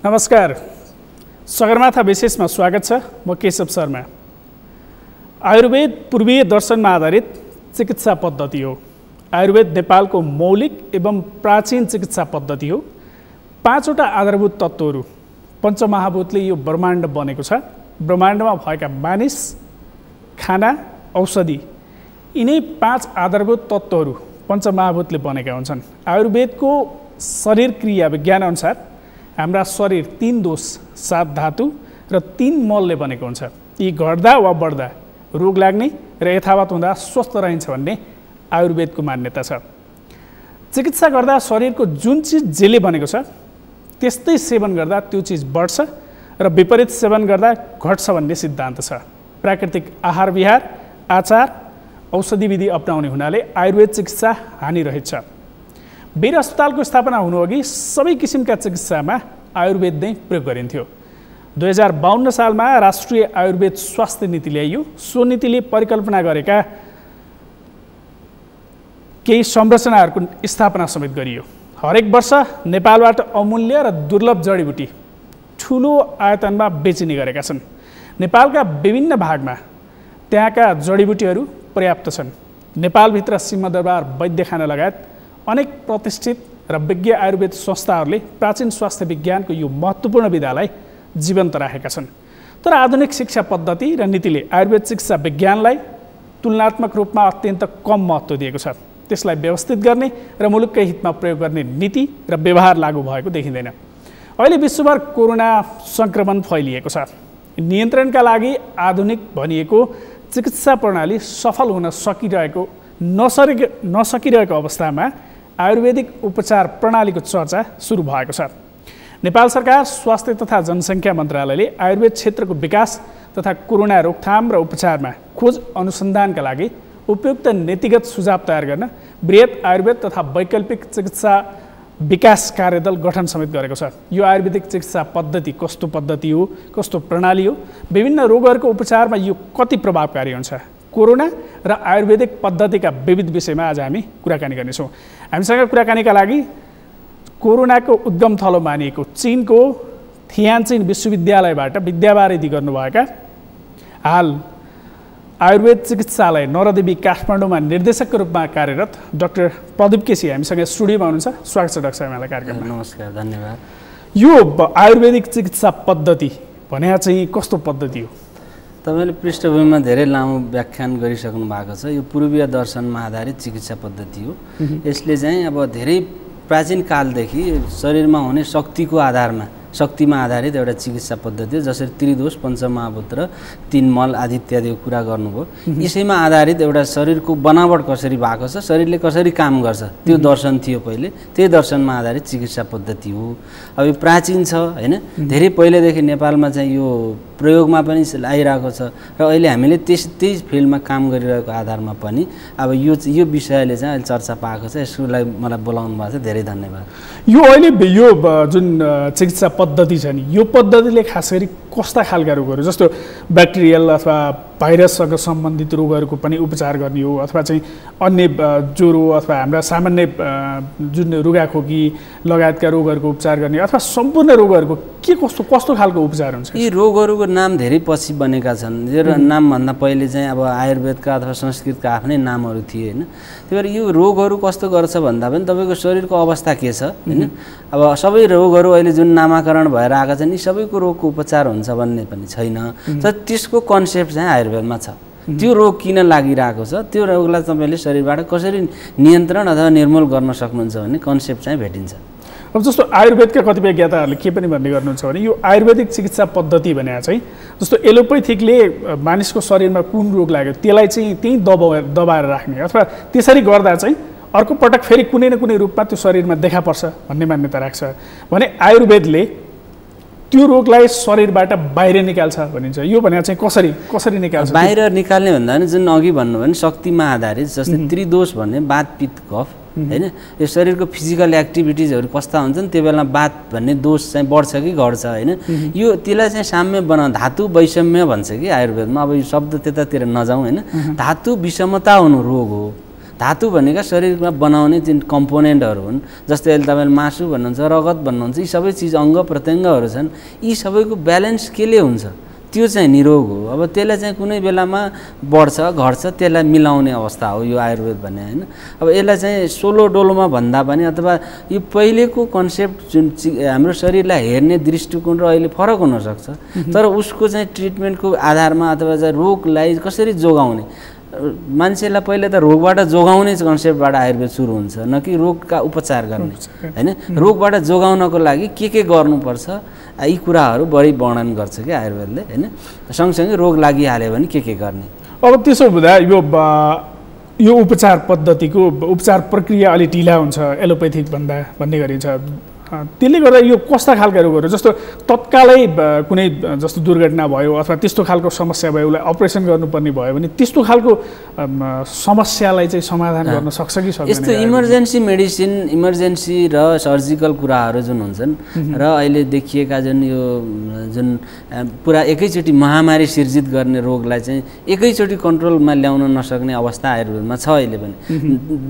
नमस्कार, सगरमाथा विशेषमा स्वागत छ। म केशव शर्मा। आयुर्वेद पूर्वीय दर्शनमा आधारित चिकित्सा पद्धति हो। आयुर्वेद नेपालको मौलिक एवं प्राचीन चिकित्सा पद्धति हो। 5वटा आधारभूत तत्त्वहरू पञ्चमहाभूतले यो ब्रह्माण्ड बनेको छ। ब्रह्माण्डमा भएका मानिस, खाना, औषधि, यिनै 5 आधारभूत तत्त्वहरू पञ्चमहाभूतले बनेका हुन्छन्। आयुर्वेदको शरीर क्रिया विज्ञान अनुसार हाम्रा शरीर 3 दोष, 7 धातु र 3 मलले बनेको हुन्छ। यी घट्दा वा बढ्दा रोग लाग्ने र यथावत हुँदा स्वस्थ रहन्छ भन्ने आयुर्वेदको मान्यता छ। चिकित्सा गर्दा शरीरको जुन चिज जेले बनेको छ त्यस्तै सेवन गर्दा त्यो चिज बढ्छ र विपरीत सेवन गर्दा घट्छ भन्ने सिद्धान्त छ। प्राकृतिक आहार विहार, आचार, औषधि विधि अपनाउने हुनाले आयुर्वेद चिकित्सा हानि रहेछ। वीर अस्पतालको स्थापना हुनुअघि सबै किसिमका चिकित्सामा आयुर्वेद नै प्रयोग गरिन्थ्यो। 2052 सालमा राष्ट्रिय आयुर्वेद स्वास्थ्य नीति ल्याइयो। सो नीतिले परिकल्पना गरेका केही संरचनाहरूको स्थापना समेत गरियो। हरेक वर्ष नेपालबाट अमूल्य र दुर्लभ जडीबुटी ठुलो आयतनमा बेचिने गरेका छन्। नेपालका विभिन्न भागमा त्यहाँका जडीबुटीहरू पर्याप्त छन्। नेपालभित्र सिंहदरबार, वैद्यखाना लगायत अनेक प्रतिष्ठित र विज्ञ आयुर्वेद संस्थाहरूले प्राचीन स्वास्थ्य विज्ञानको यो महत्त्वपूर्ण विधालाई जीवन्त राखेका छन्। तर आधुनिक शिक्षा पद्धति र नीतिले आयुर्वेद चिकित्सा विज्ञानलाई तुलनात्मक रूपमा अत्यन्त कम महत्त्व दिएको छ। त्यसलाई व्यवस्थित गर्ने र मुलुककै हितमा प्रयोग गर्ने नीति र व्यवहार लागू भएको देखिँदैन। अहिले विश्वभर कोरोना सङ्क्रमण फैलिएको छ। नियन्त्रणका लागि आधुनिक भनिएको चिकित्सा प्रणाली सफल हुन नसकिरहेको अवस्थामा आयुर्वेदिक उपचार प्रणालीको चर्चा सुरु भएको छ। नेपाल सरकार स्वास्थ्य तथा जनसङ्ख्या मन्त्रालयले आयुर्वेद क्षेत्रको विकास तथा कोरोना रोकथाम र उपचारमा खोज अनुसन्धानका लागि उपयुक्त नीतिगत सुझाव तयार गर्न बृहत आयुर्वेद तथा वैकल्पिक चिकित्सा विकास कार्यदल गठन समेत गरेको छ। यो आयुर्वेदिक चिकित्सा पद्धति कस्तो पद्धति हो, कस्तो प्रणाली हो, विभिन्न रोगहरूको उपचारमा यो कति प्रभावकारी हुन्छ, कोरोना र आयुर्वेदिक पद्धतिका विविध विषयमा आज हामी कुराकानी गर्नेछौँ। हामीसँग कुराकानीका लागि कोरोनाको उद्गम थलो मानिएको चीनको थियानचिन विश्वविद्यालयबाट विद्यावारिधि गर्नुभएका, हाल आयुर्वेद चिकित्सालय नरदेवी काठमाडौँमा निर्देशकको रूपमा कार्यरत डाक्टर प्रदीप केसी हामीसँग स्टुडियोमा हुनुहुन्छ। स्वागत छ डाक्टर साहब यहाँलाई कार्यक्रममा। नमस्कार, धन्यवाद। यो आयुर्वेदिक चिकित्सा पद्धति भने चाहिँ कस्तो पद्धति हो? तपाईँले पृष्ठभूमिमा धेरै लामो व्याख्यान गरिसक्नु भएको छ। यो पूर्वीय दर्शनमा आधारित चिकित्सा पद्धति हो। यसले चाहिँ अब धेरै प्राचीन कालदेखि शरीरमा हुने शक्तिमा आधारित एउटा चिकित्सा पद्धति हो। जसरी त्रिदोष, पञ्चमहाभूत र 3 मल आदि इत्यादिको कुरा गर्नुभयो। यसैमा आधारित एउटा शरीरको बनावट कसरी भएको छ, शरीरले कसरी काम गर्छ, त्यो दर्शन थियो पहिले। त्यही दर्शनमा आधारित चिकित्सा पद्धति हो। अब यो प्राचीन छ हैन, धेरै पहिलेदेखि नेपालमा चाहिँ यो प्रयोगमा पनि आइरहेको छ र अहिले हामीले त्यही फिल्डमा काम गरिरहेको आधारमा पनि अब यो विषयले चाहिँ अहिले चर्चा पाएको छ। यसको लागि मलाई बोलाउनु भएको छ, धेरै धन्यवाद। यो अहिले यो जुन चिकित्सा पद्धति छ नि, यो पद्धतिले खास गरी कस्ता खालका रोगहरू जस्तो ब्याक्टेरियल अथवा भाइरससँग सम्बन्धित रोगहरूको पनि उपचार गर्ने हो, अथवा चाहिँ अन्य ज्वरो अथवा हाम्रा सामान्य जुन रुगाखोकी लगायतका रोगहरूको उपचार गर्ने, अथवा सम्पूर्ण रोगहरूको कस्तो खालको उपचार हुन्छ? यी रोगहरूको नाम धेरै पछि बनेका छन्। यो नामभन्दा पहिले चाहिँ अब आयुर्वेदका अथवा संस्कृतका आफ्नै नामहरू थिए होइन। त्यही भएर यो रोगहरू कस्तो गर्छ भन्दा पनि तपाईँको शरीरको अवस्था के छ होइन। अब सबै रोगहरू अहिले जुन नामाकरण भएर आएका छन्, यी सबैको रोगको उपचार हुन्छ भन्ने पनि छैन। तर त्यसको कन्सेप्ट चाहिँ आयुर्वेदमा छ। त्यो रोग किन लागिरहेको छ, त्यो रोगलाई तपाईँले शरीरबाट कसरी नियन्त्रण अथवा निर्मूल गर्न सक्नुहुन्छ भन्ने कन्सेप्ट चाहिँ भेटिन्छ। अब जस्तो आयुर्वेदका कतिपय ज्ञाताहरूले के पनि भन्ने गर्नुहुन्छ भने यो आयुर्वेदिक चिकित्सा पद्धति भने चाहिँ जस्तो एलोपैथिकले मानिसको शरीरमा कुन रोग लाग्यो त्यसलाई चाहिँ त्यही दबाएर राख्ने, अथवा त्यसरी गर्दा चाहिँ अर्को पटक फेरि कुनै न कुनै रूपमा त्यो शरीरमा देखा पर्छ भन्ने मान्यता राख्छ भने आयुर्वेदले त्यो रोगलाई शरीरबाट बाहिर निकाल्छ भनिन्छ। यो भने चाहिँ कसरी निकाल्छ? बाहिर निकाल्ने भन्दा पनि जुन अघि भन्नुभयो भने शक्तिमा आधारित, जस्तै त्रिदोष भन्ने वात, पित्त, कफ हैन, यो शरीरको फिजिकल एक्टिभिटिजहरू कस्ता हुन्छन् त्यो बेला वात भन्ने दोष चाहिँ बढ्छ कि घट्छ हैन। यो त्यसलाई चाहिँ साम्य बनाउन धातु वैषम्य भन्छ कि आयुर्वेदमा। अब यो शब्द त्यतातिर नजाउँ हैन। धातु विषमता हुनु रोग हो। धातु भनेका शरीरमा बनाउने जुन कम्पोनेन्टहरू हुन्, जस्तै अहिले तपाईँले मासु भन्नुहुन्छ, रगत भन्नुहुन्छ, यी सबै चिज अङ्ग प्रत्यङ्गहरू छन्, यी सबैको ब्यालेन्स केले हुन्छ? त्यो चाहिँ निरोग हो। अब त्यसलाई चाहिँ कुनै बेलामा बढ्छ घट्छ, त्यसलाई मिलाउने अवस्था हो यो आयुर्वेद भन्ने होइन। अब यसलाई चाहिँ सोलो डोलोमा भन्दा पनि अथवा यो पहिलेको कन्सेप्ट जुन हाम्रो शरीरलाई हेर्ने दृष्टिकोण र अहिले फरक हुनसक्छ, तर उसको चाहिँ ट्रिटमेन्टको आधारमा अथवा चाहिँ रोगलाई कसरी जोगाउने, मान्छेलाई पहिले त रोगबाट जोगाउने कन्सेप्टबाट आयुर्वेद सुरु हुन्छ, न कि रोगका उपचार गर्ने होइन। रोगबाट जोगाउनको लागि के गर्नुपर्छ यी कुराहरू बढी वर्णन गर्छ कि आयुर्वेदले होइन। सँगसँगै रोग लागिहाल्यो भने के गर्ने। अब त्यसो हुँदा यो उपचार पद्धतिको उपचार प्रक्रिया अलि ढिला हुन्छ एलोपेथिक भन्दा भन्ने गरिन्छ। त्यसले गर्दा यो कस्ता खालका रोगहरू, जस्तो तत्कालै कुनै जस्तो दुर्घटना भयो अथवा त्यस्तो खालको समस्या भयो, उसलाई अपरेसन गर्नुपर्ने भयो भने त्यस्तो खालको समस्यालाई चाहिँ समाधान गर्न सक्छ कि सक्दैन? यस्तो इमर्जेन्सी मेडिसिन, इमर्जेन्सी र सर्जिकल कुराहरू जुन हुन्छन् र अहिले देखिएका जुन पुरा एकैचोटि महामारी सिर्जित गर्ने रोगलाई चाहिँ एकैचोटि कन्ट्रोलमा ल्याउन नसक्ने अवस्था आयुर्वेदमा छ अहिले पनि।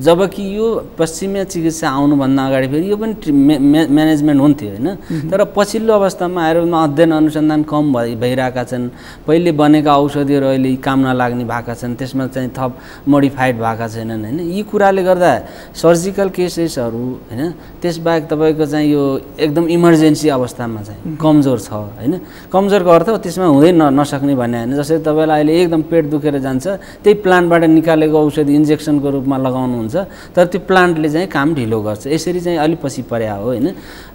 जबकि यो पश्चिमीय चिकित्सा आउनुभन्दा अगाडि फेरि यो पनि म्यानेजमेन्ट हुन्थ्यो होइन। तर पछिल्लो अवस्थामा आयुर्वेदमा अध्ययन अनुसन्धान कम भइरहेका छन्। पहिले बनेका औषधिहरू अहिले काम नलाग्ने भएका छन्, त्यसमा चाहिँ थप मोडिफाइड भएका छैनन् होइन। यी कुराले गर्दा सर्जिकल केसेसहरू होइन, त्यसबाहेक तपाईँको चाहिँ यो एकदम इमर्जेन्सी अवस्थामा चाहिँ कमजोर छ होइन। कमजोरको अर्थ त्यसमा हुँदै नसक्ने भन्ने होइन। जसरी तपाईँलाई अहिले एकदम पेट दुखेर जान्छ, त्यही प्लान्टबाट निकालेको औषधि इन्जेक्सनको रूपमा लगाउनुहुन्छ, तर त्यो प्लान्टले चाहिँ काम ढिलो गर्छ, यसरी चाहिँ अलिक पछि पर्या हो होइन।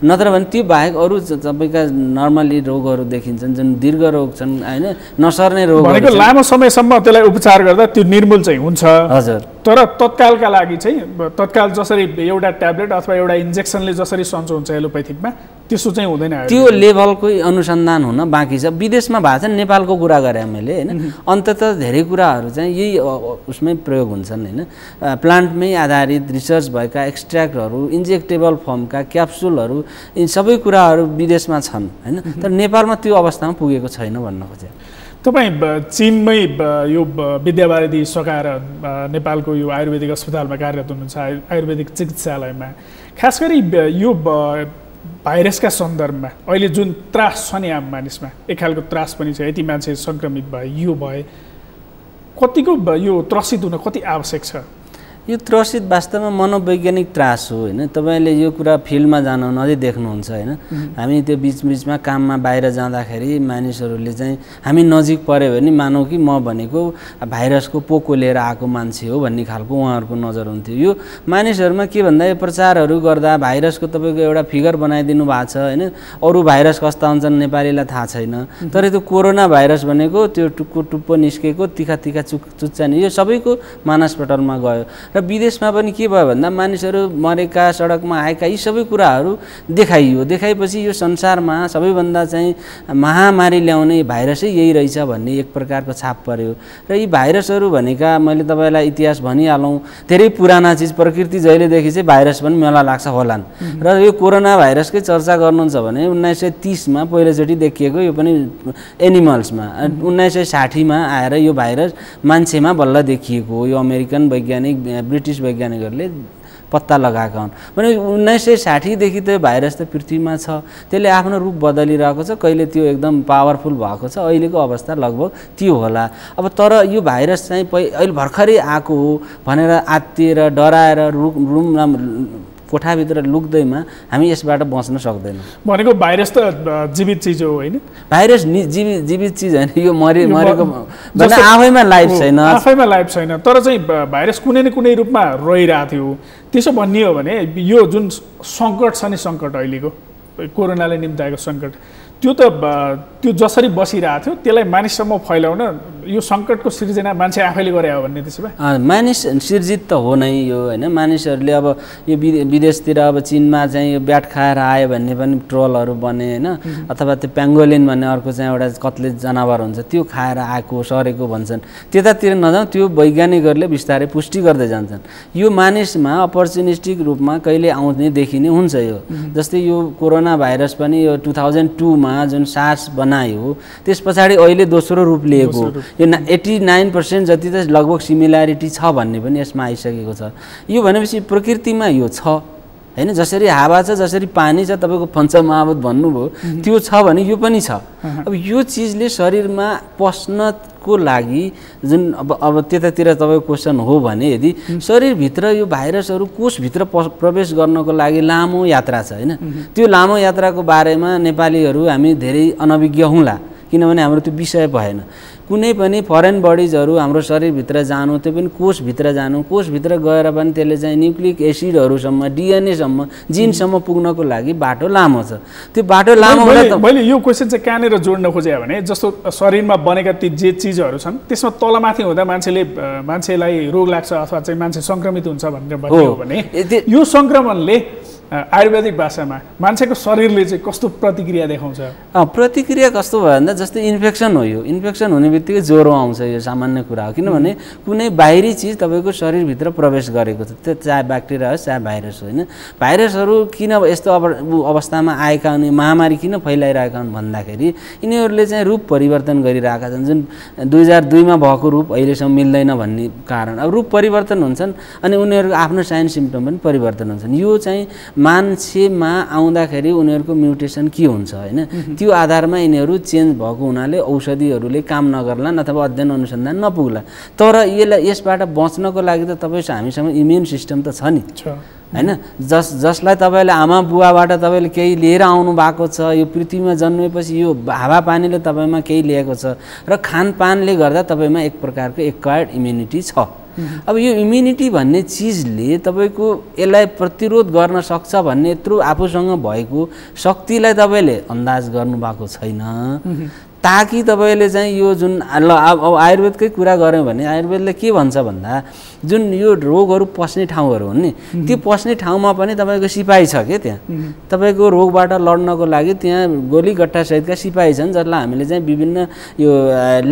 नत्र भने त्यो बाहेक अरू तपाईँका नर्मली रोगहरू देखिन्छन् जुन दीर्घ रोग छन् होइन, नसर्ने रोग भनेको लामो समयसम्म त्यसलाई उपचार गर्दा त्यो निर्मूल चाहिँ हुन्छ। हजुर। तर तत्कालका लागि चाहिँ तत्काल जसरी एउटा ट्याब्लेट अथवा एउटा इन्जेक्सनले जसरी सन्चो हुन्छ एलोपेथिकमा त्यसो चाहिँ हुँदैन। त्यो लेभलकै अनुसन्धान हुन बाँकी छ। विदेशमा भएको छ, नेपालको कुरा गरेँ मैले होइन। अन्ततः धेरै कुराहरू चाहिँ यही उसमै प्रयोग हुन्छन् होइन। प्लान्टमै आधारित रिसर्च भएका एक्सट्र्याक्टहरू, इन्जेक्टेबल फर्मका क्याप्सुलहरू, यी सबै कुराहरू विदेशमा छन् होइन। तर नेपालमा त्यो अवस्थामा पुगेको छैन भन्न खोजेँ। तपाईँ चीनमै यो विद्यावारिधि सकाएर नेपालको यो आयुर्वेदिक अस्पतालमा कार्यरत हुनुहुन्छ, आयुर्वेदिक चिकित्सालयमा। खास गरी यो भाइरसका सन्दर्भमा अहिले जुन त्रास छ नि आम मानिसमा, एक खालको त्रास पनि छ, यति मान्छे सङ्क्रमित भए, यो भए, कतिको यो त्रसित हुन कति आवश्यक छ? यो त्रसित वास्तवमा मनोवैज्ञानिक त्रास हो होइन। तपाईँले यो कुरा फिल्डमा जानु अझै देख्नुहुन्छ होइन। हामी त्यो बिचबिचमा काममा बाहिर जाँदाखेरि मानिसहरूले चाहिँ हामी नजिक पऱ्यो भने मानौँ कि म भनेको भाइरसको पोको लिएर आएको मान्छे हो भन्ने खालको उहाँहरूको नजर हुन्थ्यो। यो मानिसहरूमा के भन्दा यो प्रचारहरू गर्दा भाइरसको तपाईँको एउटा फिगर बनाइदिनु भएको छ होइन। अरू भाइरस कस्ता हुन्छन् नेपालीलाई थाहा छैन, तर त्यो कोरोना भाइरस भनेको त्यो टुप्पो टुप्पो निस्केको तिखा तिखा चुच्चा नि यो सबैको मानसपटलमा गयो। र विदेशमा पनि के भयो भन्दा मानिसहरू मरेका, सडकमा आएका, यी सबै कुराहरू देखाइयो। देखाएपछि यो संसारमा सबैभन्दा चाहिँ महामारी ल्याउने भाइरसै यही रहेछ भन्ने एक प्रकारको छाप पर्यो। र यी भाइरसहरू भनेका मैले तपाईँलाई इतिहास भनिहालौँ, धेरै पुराना चिज, प्रकृति जहिलेदेखि चाहिँ भाइरस पनि मेला लाग्छ होलान्। र यो कोरोना भाइरसकै चर्चा गर्नुहुन्छ भने 1930मा पहिलोचोटि देखिएको, यो पनि एनिमल्समा। 1960मा आएर यो भाइरस मान्छेमा बल्ल देखिएको हो। यो अमेरिकन वैज्ञानिक, ब्रिटिस वैज्ञानिकहरूले पत्ता लगाएका हुन्। भने 1960देखि त भाइरस त पृथ्वीमा छ, त्यसले आफ्नो रूप बदलिरहेको छ। कहिले त्यो एकदम पावरफुल भएको छ, अहिलेको अवस्था लगभग त्यो होला। अब तर यो भाइरस चाहिँ अहिले भर्खरै आएको हो भनेर आत्तिएर डराएर रुम कोठाभित्र लुक्दैमा हामी यसबाट बच्न सक्दैनौँ। भनेको भाइरस त जीवित चिज हो होइन? भाइरस जीवित चिज होइन, यो मरेको भन्दा आफैमा लाइफ छैन, आफैमा लाइफ छैन। तर चाहिँ भाइरस कुनै न कुनै रूपमा रहिरहेको थियो। त्यसो भनियो भने यो जुन सङ्कट छ नि, सङ्कट अहिलेको कोरोनाले निम्ताएको सङ्कट, त्यो जसरी बसिरहेको थियो त्यसलाई मानिससम्म फैलाउन यो सङ्कटको सिर्जना मान्छे आफैले गरे हो भन्ने? त्यसो भए मानिस सिर्जित त हो नै यो होइन। मानिसहरूले अब यो विदेशतिर अब चीनमा चाहिँ यो ब्याट खाएर आयो भन्ने पनि ट्रोलहरू बने होइन। अथवा त्यो पेङ्गोलिन भन्ने अर्को चाहिँ एउटा कत्ले जनावर हुन्छ, त्यो खाएर आएको सरेको भन्छन्। त्यतातिर नजाउँ, त्यो वैज्ञानिकहरूले बिस्तारै पुष्टि गर्दै जान्छन्। यो मानिसमा अपर्चुनिस्टिक रूपमा कहिले आउने देखिने हुन्छ। यो जस्तै यो कोरोना भाइरस पनि यो 2002मा जुन सार्स बनायो, त्यस पछाडि अहिले दोस्रो रूप लिएको। यो 89% जति त लगभग सिमिल्यारिटी छ भन्ने पनि यसमा आइसकेको छ। यो भनेपछि प्रकृतिमा यो छ हैन, जसरी हावा छ जसरी पानी छ तपाईको पञ्चमहाभूत भन्नुभयो त्यो छ भने यो पनि छ। अब यो चिजले शरीरमा पस्नको लागि जुन अब त्यतातिर तपाईको क्वेसन हो भने यदि शरीरभित्र यो भाइरसहरू कोषभित्र प्रवेश गर्नको लागि लामो यात्रा छ हैन, त्यो लामो यात्राको बारेमा नेपालीहरू हामी धेरै अनभिज्ञ हुँला, किनभने हाम्रो त्यो विषय भएन। कुनै पनि फरेन बडिजहरू हाम्रो शरीरभित्र जानु, त्यो पनि कोषभित्र जानु, कोषभित्र गएर पनि त्यसले चाहिँ न्युक्लिक एसिडहरूसम्म डिएनएसम्म जिनसम्म पुग्नको लागि बाटो लामो छ। त्यो बाटो लामो हुँदा मैले यो क्वेसन चाहिँ कहाँनिर जोड्न खोजेँ भने जस्तो शरीरमा बनेका ती जे चिजहरू छन् त्यसमा तलमाथि हुँदा मान्छेलाई रोग लाग्छ अथवा चाहिँ मान्छे सङ्क्रमित हुन्छ भनेर भन्यो भने यो सङ्क्रमणले आयुर्वेदिक भाषामा मान्छेको शरीरले चाहिँ कस्तो प्रतिक्रिया देखाउँछ? प्रतिक्रिया कस्तो भयो भन्दा जस्तै इन्फेक्सन हो, यो इन्फेक्सन हुने बित्तिकै ज्वरो आउँछ, यो सामान्य कुरा हो। किनभने कुनै बाहिरी चिज तपाईँको शरीरभित्र प्रवेश गरेको छ, त्यो चाहे ब्याक्टेरिया होस् चाहे भाइरस हो हैन। भाइरसहरू किन यस्तो अवस्थामा आएका हुन्, महामारी किन फैलाइरहेका हुन् भन्दाखेरि यिनीहरूले चाहिँ रूप परिवर्तन गरिरहेका छन्। जुन 2002मा भएको रूप अहिलेसम्म मिल्दैन भन्ने कारण, अब रूप परिवर्तन हुन्छन् अनि उनीहरूको आफ्नो साइन सिम्पटम पनि परिवर्तन हुन्छन्। यो चाहिँ मान्छेमा आउँदाखेरि उनीहरूको म्युटेसन के हुन्छ हैन, त्यो आधारमा यिनीहरू चेन्ज भएको हुनाले औषधिहरूले काम नगर्लान् अथवा अध्ययन अनुसन्धान नपुग्ला। तर यसबाट बच्नको लागि त हामीसँग इम्युन सिस्टम त छ नि हैन, जसलाई तपाईँले आमा बुवाबाट तपाईँले केही लिएर आउनु भएको छ, यो पृथ्वीमा जन्मेपछि यो हावापानीले तपाईँमा केही ल्याएको छ र खानपानले गर्दा तपाईँमा एक प्रकारको एक्वायर्ड इम्युनिटी छ। अब यो इम्युनिटी भन्ने चिजले तपाईँको यसलाई प्रतिरोध गर्न सक्छ भन्ने यत्रो आफूसँग भएको शक्तिलाई तपाईँले अन्दाज गर्नुभएको छैन। ताकि तपाईँले चाहिँ यो जुन अब आयुर्वेदकै कुरा गऱ्यौँ भने आयुर्वेदले के भन्छ भन्दा जुन यो रोगहरू पस्ने ठाउँहरू हुन् नि, त्यो पस्ने ठाउँमा पनि तपाईँको सिपाही छ के, त्यहाँ तपाईँको रोगबाट लड्नको लागि त्यहाँ गोली गट्टा सहितका सिपाही छन्, जसलाई हामीले चाहिँ विभिन्न यो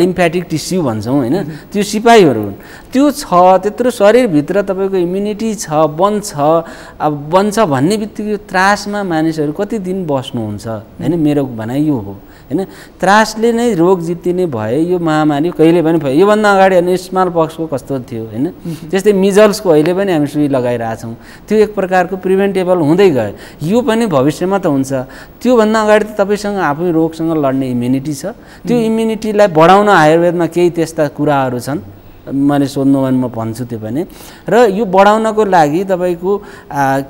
लिम्फेटिक टिस्यु भन्छौँ हैन, त्यो सिपाहीहरू हुन्। त्यो छ, त्यत्रो शरीरभित्र तपाईँको इम्युनिटी छ, बन्छ। अब बन्छ भन्ने बित्तिकै त्रासमा मानिसहरू कति दिन बस्नुहुन्छ हैन, मेरो भनाइ यो हो हैन। त्रासले नै रोग जित्तिने भए यो महामारी कहिले पनि भयो। योभन्दा अगाडि हेर्नु स्मल पक्सको कस्तो थियो हैन, त्यस्तै मिजल्सको अहिले पनि हामी सुई लगाइरहेछौँ, त्यो एक प्रकारको प्रिभेन्टेबल हुँदै गयो। यो पनि भविष्यमा त हुन्छ। त्योभन्दा अगाडि त तपाईँसँग आफै रोगसँग लड्ने इम्युनिटी छ। त्यो इम्युनिटीलाई बढाउन आयुर्वेदमा केही त्यस्ता कुराहरू छन्, मैले सोध्नु भने म भन्छु त्यो पनि। र यो बढाउनको लागि तपाईँको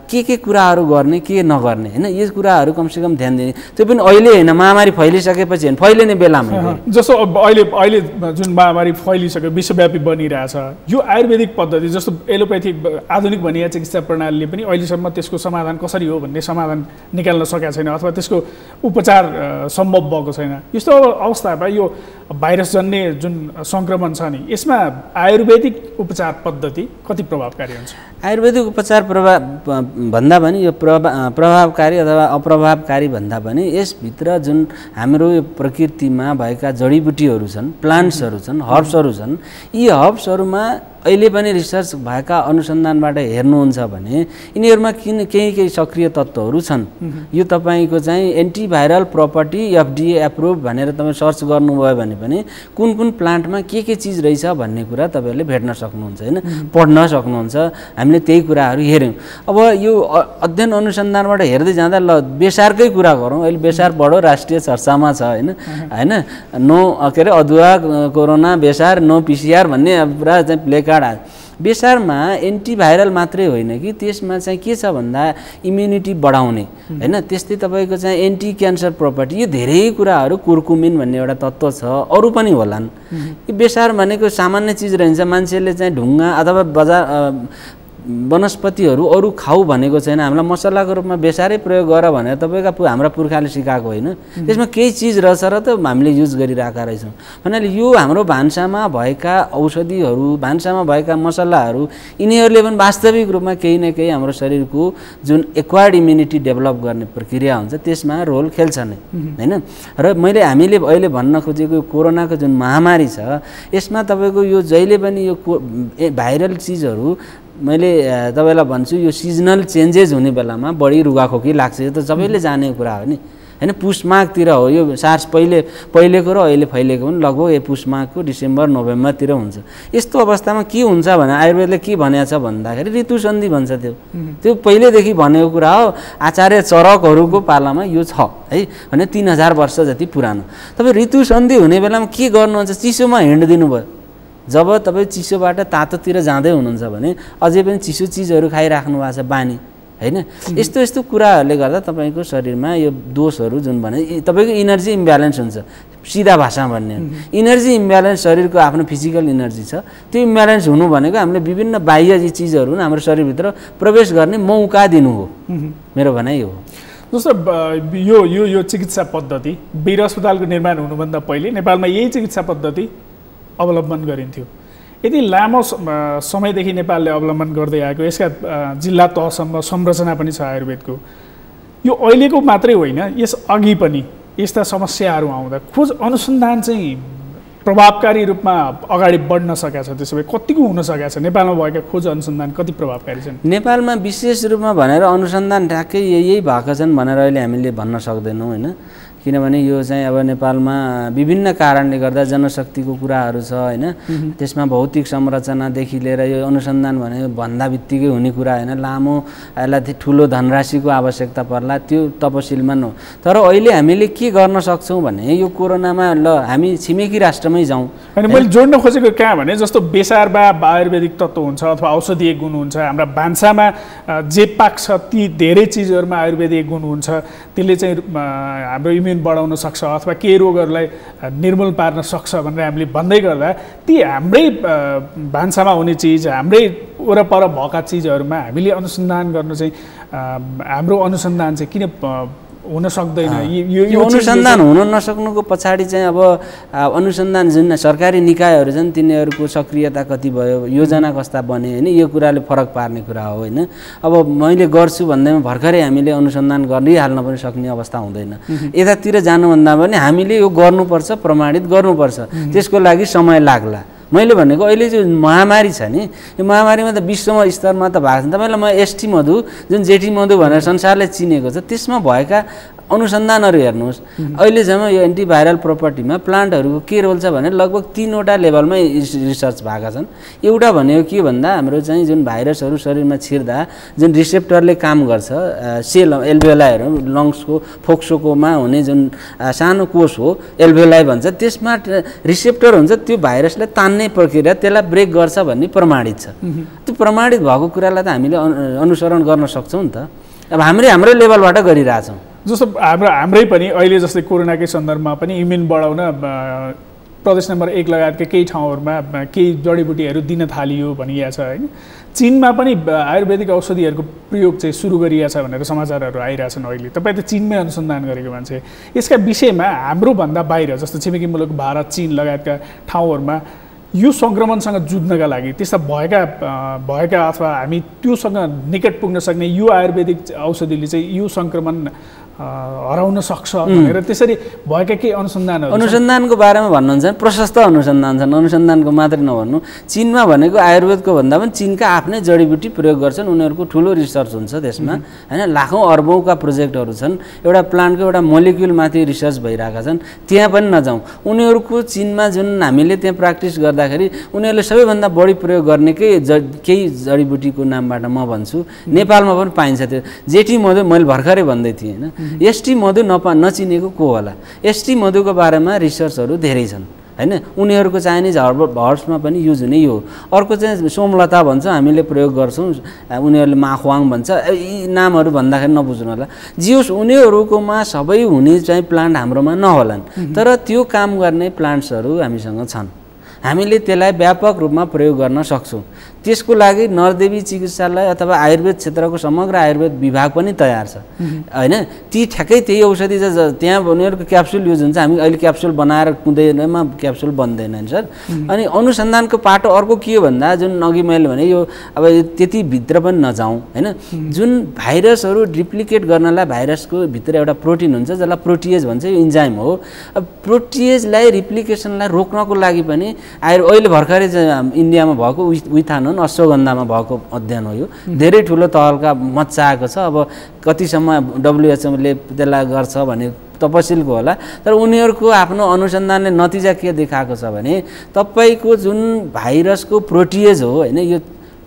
के कुराहरू गर्ने के नगर्ने हैन, यो कुराहरू कमसेकम ध्यान दिने। त्यो पनि अहिले हैन, महामारी फैलिसकेपछि हैन, फैलिने बेलामा। जस्तो अहिले जुन महामारी फैलिसक्यो विश्वव्यापी बनिरहेछ, यो आयुर्वेदिक पद्धति जस्तो एलोप्याथिक आधुनिक भनिया चिकित्सा प्रणालीले पनि अहिलेसम्म त्यसको समाधान कसरी हो भन्ने समाधान निकाल्न सकेका छैन अथवा त्यसको उपचार सम्भव भएको छैन। यस्तो अवस्थामा यो भाइरसजन्य जुन सङ्क्रमण छ नि, यसमा आयुर्वेदिक उपचार पद्धति कति प्रभावकारी हुन्छ? आयुर्वेदिक उपचार भन्दा पनि यो प्रभावकारी अथवा अप्रभावकारी भन्दा पनि यसभित्र जुन हाम्रो यो प्रकृतिमा भएका जडीबुटीहरू छन्, प्लान्ट्सहरू छन्, हर्ब्सहरू छन्, यी हर्ब्सहरूमा अहिले पनि रिसर्च भएका अनुसन्धानबाट हेर्नुहुन्छ भने यिनीहरूमा केही सक्रिय तत्त्वहरू छन्। यो तपाईँको चाहिँ एन्टिभाइरल प्रपर्टी FDA एप्रुभ भनेर तपाईँ सर्च गर्नुभयो भने पनि कुन कुन प्लान्टमा के चिज रहेछ भन्ने कुरा तपाईँहरूले भेट्न सक्नुहुन्छ हैन, पढ्न सक्नुहुन्छ। हामीले त्यही कुराहरू हेऱ्यौँ। अब यो अध्ययन अनुसन्धानबाट हेर्दै जाँदा ल बेसारकै कुरा गरौँ। अहिले बेसार बडो राष्ट्रिय चर्चामा छ हैन, नो के अरे अदुवा कोरोना बेसार नो PCR भन्ने पुरा चाहिँ प्लेकार्ड। बेसारमा एन्टिभाइरल मात्रै होइन कि त्यसमा चाहिँ के छ भन्दा इम्युनिटी बढाउने हैन, त्यस्तै तपाईँको चाहिँ एन्टी क्यान्सर प्रपर्टी, यो धेरै कुराहरू कुर्कुमिन भन्ने एउटा तत्त्व छ, अरू पनि होलान्। यो बेसार भनेको सामान्य चिज रहन्छ, मान्छेले चाहिँ ढुङ्गा अथवा बजार वनस्पतिहरू अरू खाऊ भनेको छैन। हामीलाई मसलाको रूपमा बेसारै प्रयोग गर भनेर तपाईँका हाम्रा पुर्खाले सिकाएको होइन, त्यसमा केही चिज रहेछ र त हामीले युज गरिरहेका रहेछौँ। भन्नाले यो हाम्रो भान्सामा भएका औषधिहरू, भान्सामा भएका मसलाहरू, यिनीहरूले पनि वास्तविक रूपमा केही न केही हाम्रो शरीरको जुन एक्वायर्ड इम्युनिटी डेभलप गर्ने प्रक्रिया हुन्छ त्यसमा रोल खेल्छ नै हैन। र हामीले अहिले भन्न खोजेको कोरोनाको जुन महामारी छ, यसमा तपाईँको यो जहिले पनि यो भाइरल चिजहरू मैले तपाईँलाई भन्छु, यो सिजनल चेन्जेस हुने बेलामा बढी रुगाखोकी लाग्छ। यो त सबैले जानेको कुरा हो नि हैन पुष माघतिर हो यो सार्स पहिलेको र अहिले फैलेको पनि लगभग पुष माघको डिसेम्बर नोभेम्बरतिर हुन्छ। यस्तो अवस्थामा के हुन्छ भने आयुर्वेदले के भनेको छ भन्दाखेरि ऋतु सन्धि भन्छ त्यो पहिलेदेखि भनेको कुरा हो। आचार्य चरकहरूको पालामा यो छ है भने 3000 वर्ष जति पुरानो। तपाईँ ऋतु सन्धि हुने बेलामा के गर्नुहुन्छ चिसोमा हिँड्दिनु भयो। जब तपाईँ चिसोबाट तातोतिर जाँदै हुनुहुन्छ भने अझै पनि चिसो चिजहरू खाइराख्नु भएको छ बानी हैन। यस्तो यस्तो कुराहरूले गर्दा तपाईँको शरीरमा यो दोषहरू जुन भने तपाईँको इनर्जी इम्ब्यालेन्स हुन्छ। सिधा भाषामा भन्ने इनर्जी इम्ब्यालेन्स शरीरको आफ्नो फिजिकल इनर्जी छ त्यो इम्ब्यालेन्स हुनु भनेको हामीले विभिन्न बाह्य चिजहरू हाम्रो शरीरभित्र प्रवेश गर्ने मौका दिनु हो। मेरो भनाइ यो हो। जस्तो यो यो यो चिकित्सा पद्धति वीर अस्पतालको निर्माण हुनुभन्दा पहिले नेपालमा यही चिकित्सा पद्धति अवलम्बन गरिन्थ्यो। यति लामो समयदेखि नेपालले अवलम्बन गर्दै आएको यसका जिल्ला तहसम्म संरचना पनि छ आयुर्वेदको। यो अहिलेको मात्रै होइन यस अघि पनि यस्ता समस्याहरू आउँदा खोज अनुसन्धान चाहिँ प्रभावकारी रूपमा अगाडि बढ्न सकेको छ। त्यसो भए कतिको हुन सकेको छ नेपालमा भएका खोज अनुसन्धान कति प्रभावकारी छन्? नेपालमा विशेष रूपमा भनेर अनुसन्धान ठ्याक्कै यही भएको छन् भनेर अहिले हामीले भन्न सक्दैनौँ होइन। किनभने यो चाहिँ अब नेपालमा विभिन्न कारणले गर्दा जनशक्तिको कुराहरू छ होइन। त्यसमा भौतिक संरचनादेखि लिएर यो अनुसन्धान भने भन्दा बित्तिकै हुने कुरा होइन। लामो यसलाई ठुलो धनराशिको आवश्यकता पर्ला त्यो तपसिलमा न। तर अहिले हामीले के गर्न सक्छौँ भने यो कोरोनामा ल हामी छिमेकी राष्ट्रमै जाउँ। अनि मैले जोड्न खोजेको कहाँ भने जस्तो बेसारमा आयुर्वेदिक तत्त्व हुन्छ अथवा औषधीय गुण हुन्छ। हाम्रा भान्सामा जे पाक्छ ती धेरै चिजहरूमा आयुर्वेदिक गुण हुन्छ। त्यसले चाहिँ हाम्रो इम्युन बढाउन सक्छ अथवा केही रोगहरूलाई निर्मूल पार्न सक्छ भनेर हामीले भन्दै गर्दा ती हाम्रै भान्सामा हुने चिज हाम्रै वरपर भएका चिजहरूमा हामीले अनुसन्धान गर्न चाहिँ हाम्रो अनुसन्धान चाहिँ किन हुन सक्दैन? यो अनुसन्धान हुन नसक्नुको पछाडि चाहिँ अब अनुसन्धान जुन सरकारी निकायहरू छन् तिनीहरूको सक्रियता कति भयो योजना कस्ता बने होइन यो कुराले फरक पार्ने कुरा हो होइन। अब मैले गर्छु भन्दैमा भर्खरै हामीले अनुसन्धान गरिहाल्न पनि सक्ने अवस्था हुँदैन। यतातिर जानुभन्दा पनि हामीले यो गर्नुपर्छ प्रमाणित गर्नुपर्छ त्यसको लागि समय लाग्ला। मैले भनेको अहिले जो महामारी छ नि यो महामारीमा त विश्व स्तरमा त भएको छ। तपाईँलाई म एसटी मधु जुन जेटी मधु भनेर संसारले चिनेको छ त्यसमा भएका अनुसन्धानहरू हेर्नुहोस्। अहिलेसम्म यो एन्टिभाइरल प्रपर्टीमा प्लान्टहरूको के रोल छ भने लगभग 3वटा लेभलमै रिसर्च भएका छन्। एउटा भनेको के भन्दा हाम्रो चाहिँ जुन भाइरसहरू शरीरमा छिर्दा जुन रिसेप्टरले काम गर्छ सेल एल्भेओलाईहरू लङ्सको फोक्सोकोमा हुने जुन सानो कोष हो एल्भेओलाई भन्छ त्यसमा रिसेप्टर हुन्छ त्यो भाइरसलाई तान्ने प्रक्रिया त्यसलाई ब्रेक गर्छ भन्ने प्रमाणित छ। त्यो प्रमाणित भएको कुरालाई त हामीले अनुसरण गर्न सक्छौँ नि त। अब हाम्रो लेभलबाट गरिरहेछौँ। जस्तो हाम्रै पनि अहिले जस्तै कोरोनाकै सन्दर्भमा पनि इम्युन बढाउन प्रदेश नम्बर 1 लगायतका केही ठाउँहरूमा केही जडीबुटीहरू दिन थालियो भनिएको छ होइन। चीनमा पनि आयुर्वेदिक औषधिहरूको प्रयोग चाहिँ सुरु गरिएको छ भनेर समाचारहरू आइरहेछन् अहिले। तपाईँ त चीनमै अनुसन्धान गरेको मान्छे यसका विषयमा हाम्रोभन्दा बाहिर जस्तो छिमेकी मुलुक भारत चीन लगायतका ठाउँहरूमा यो सङ्क्रमणसँग जुझ्नका लागि त्यस्ता भएका अथवा हामी त्योसँग निकट पुग्न सक्ने यो आयुर्वेदिक औषधिले चाहिँ यो सङ्क्रमण हराउन सक्छ भनेर त्यसरी भएका केही अनुसन्धानको बारेमा भन्नुहुन्छ प्रशस्त अनुसन्धान छन्। अनुसन्धानको मात्रै नभन्नु चीनमा भनेको आयुर्वेदको भन्दा पनि चीनका आफ्नै जडीबुटी प्रयोग गर्छन्। उनीहरूको ठुलो रिसर्च हुन्छ त्यसमा होइन। लाखौँ अर्बौँका प्रोजेक्टहरू छन्। एउटा प्लान्टको एउटा मोलिक्युलमाथि रिसर्च भइरहेका छन्। त्यहाँ पनि नजाउँ। उनीहरूको चीनमा जुन हामीले त्यहाँ प्र्याक्टिस गर्दाखेरि उनीहरूले सबैभन्दा बढी प्रयोग गर्ने केही जडीबुटीको नामबाट म भन्छु नेपालमा पनि पाइन्छ। त्यो जेठी मधु मैले भर्खरै भन्दै थिएँ होइन। एसटी मधु नचिनेको को होला? एसटी मधुको बारेमा रिसर्चहरू धेरै छन् होइन। उनीहरूको चाइनिज हर्ब्समा पनि युज हुने यो। अर्को चाहिँ सोमलता भन्छ हामीले प्रयोग गर्छौँ। उनीहरूले माखवाङ भन्छ। यी नामहरू भन्दाखेरि नबुझ्नु होला। जियोस् उनीहरूकोमा सबै हुने चाहिँ प्लान्ट हाम्रोमा नहोलान् तर त्यो काम गर्ने प्लान्ट्सहरू हामीसँग छन्। हामीले त्यसलाई व्यापक रूपमा प्रयोग गर्न सक्छौँ। त्यसको लागि नरदेवी चिकित्सालय अथवा आयुर्वेद क्षेत्रको समग्र आयुर्वेद विभाग पनि तयार छ होइन। ती ठ्याक्कै त्यही औषधि त्यहाँ उनीहरूको क्याप्सुल युज हुन्छ। हामी अहिले क्याप्सुल बनाएर कुदैमा क्याप्सुल बन्दैन सर। अनि अनुसन्धानको पाटो अर्को के हो भन्दा जुन अघि मैले भने यो अब त्यति भित्र पनि नजाउँ होइन। जुन भाइरसहरू रिप्लिकेट गर्नलाई भाइरसको भित्र एउटा प्रोटिन हुन्छ जसलाई प्रोटिएज भन्छ। यो इन्जाइम हो। अब प्रोटिएजलाई रिप्लिकेसनलाई रोक्नको लागि पनि अहिले भर्खरै इन्डियामा भएको विथानन अश्वगन्धामा भएको अध्ययन हो। यो धेरै ठुलो तहलका मच्चाएको छ। अब कतिसम्म WHO ले त्यसलाई गर्छ भने तपसिलको होला, तर उनीहरूको आफ्नो अनुसन्धानले नतिजा के देखाएको छ भने तपाईँको जुन भाइरसको प्रोटिएज हो होइन, यो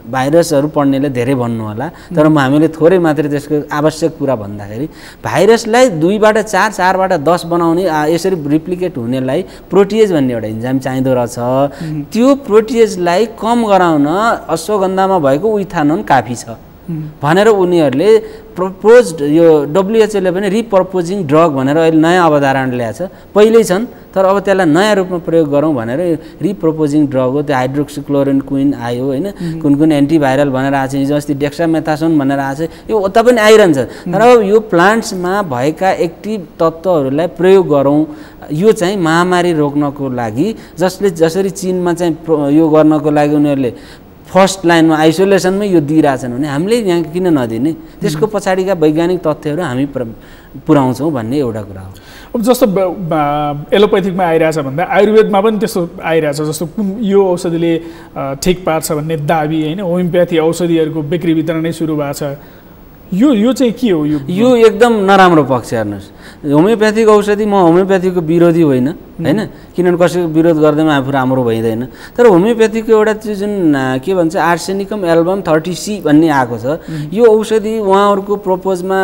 भाइरसहरू पढ्नेले धेरै भन्नु होला, तर हामीले थोरै मात्रै त्यसको आवश्यक कुरा भन्दाखेरि भाइरसलाई 2 बाट 4, 4 बाट 10 बनाउने यसरी रिप्लिकेट हुनेलाई प्रोटिएज भन्ने एउटा इन्जाइम चाहिँदो रहेछ। त्यो प्रोटिएजलाई कम गराउन अश्वगन्धामा भएको उइथानोन काफी छ भनेर उनीहरूले प्रपोज्ड, यो डब्ल्युएचओले पनि रिपर्पोजिङ ड्रग भनेर अहिले नयाँ अवधारणा ल्याएको छ। पहिल्यै छन् तर अब त्यसलाई नयाँ रूपमा प्रयोग गरौँ भनेर रिप्रोपोजिङ ड्रग हो। त्यो हाइड्रोक्सिक्लोरोन क्विन आयो होइन, कुन कुन एन्टिभाइरल भनेर आएको छ, हिजो अस्ति डेक्सामेथासोन भनेर आएको छ, यो उता पनि आइरहन्छ। तर अब यो प्लान्ट्समा भएका एक्टिभ तत्त्वहरूलाई प्रयोग गरौँ, यो चाहिँ महामारी रोक्नको लागि। जसरी चीनमा चाहिँ यो गर्नको लागि उनीहरूले फर्स्ट लाइनमा आइसोलेसनमै यो दिइरहेछन् भने हामीले यहाँ किन नदिने? त्यसको पछाडिका वैज्ञानिक तथ्यहरू हामी पुर्याउँछौँ भन्ने एउटा कुरा हो। अब जस्तो एलोपेथिकमा आइरहेछ भन्दा आयुर्वेदमा पनि त्यस्तो आइरहेछ, जस्तो कुन यो औषधिले ठिक पार्छ भन्ने दाबी होइन, होमियोप्याथी औषधिहरूको बिक्री वितरणै सुरु भएको छ। यो चाहिँ के हो? यो एकदम नराम्रो पक्ष। हेर्नुहोस्, होमियोप्याथिक औषधि, म होमियोप्याथीको विरोधी होइन होइन, किनभने कसैको विरोध गर्दैमा आफू राम्रो भइँदैन। तर होमियोप्याथीको एउटा चाहिँ जुन के भन्छ आर्सेनिकम एल्बम 30C भन्ने आएको छ, यो औषधि उहाँहरूको प्रपोजमा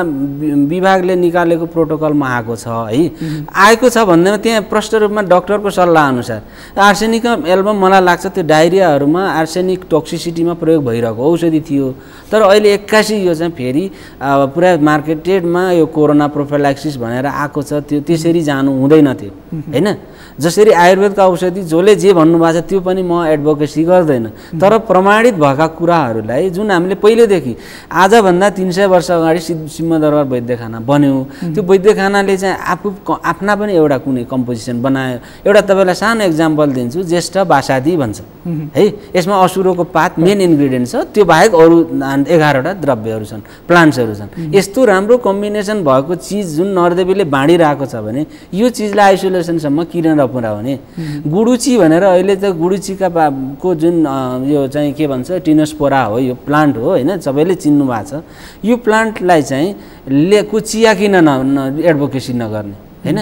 विभागले निकालेको प्रोटोकलमा आएको छ है। आएको छ भन्दैमा त्यहाँ प्रष्ट रूपमा डक्टरको सल्लाह अनुसार आर्सेनिकम एल्बम मलाई लाग्छ त्यो डायरियाहरूमा आर्सेनिक टोक्सिसिटीमा प्रयोग भइरहेको औषधि थियो। तर अहिले 81 यो चाहिँ फेरि पुरा मार्केटेडमा यो कोरोना प्रोफाइलाक्सिस भनेर आएको छ। त्यो त्यसरी जानु हुँदैन थियो होइन। जसरी आयुर्वेदका औषधि जसले जे भन्नुभएको छ त्यो पनि म एडभोकेसी गर्दैन, तर प्रमाणित भएका कुराहरूलाई जुन हामीले पहिलेदेखि आजभन्दा 300 वर्ष अगाडि सिंहदरबार वैद्यखाना बन्यो, त्यो वैद्यखानाले चाहिँ आफ्ना पनि एउटा कुनै कम्पोजिसन बनायो। एउटा तपाईँलाई सानो एक्जाम्पल दिन्छु, ज्येष्ठ बासादी भन्छ है, यसमा असुरोको पात मेन इन्ग्रिडियन्ट छ, त्यो बाहेक अरू 11वटा द्रव्यहरू छन्, प्लान्ट्सहरू छन्। यस्तो राम्रो कम्बिनेसन भएको चिज जुन नरदेवीले बाँडिरहेको छ भने यो चिजलाई आइसोलेसनसम्म किन नपुर्याउने? गुडुची भनेर अहिले त गुडुचीका को जुन यो चाहिँ के भन्छ टिनोस्पोरा हो, यो प्लान्ट हो होइन, सबैले चिन्नु भएको छ। यो प्लान्टलाई चाहिँ चिया किन एडभोकेसी नगर्ने होइन?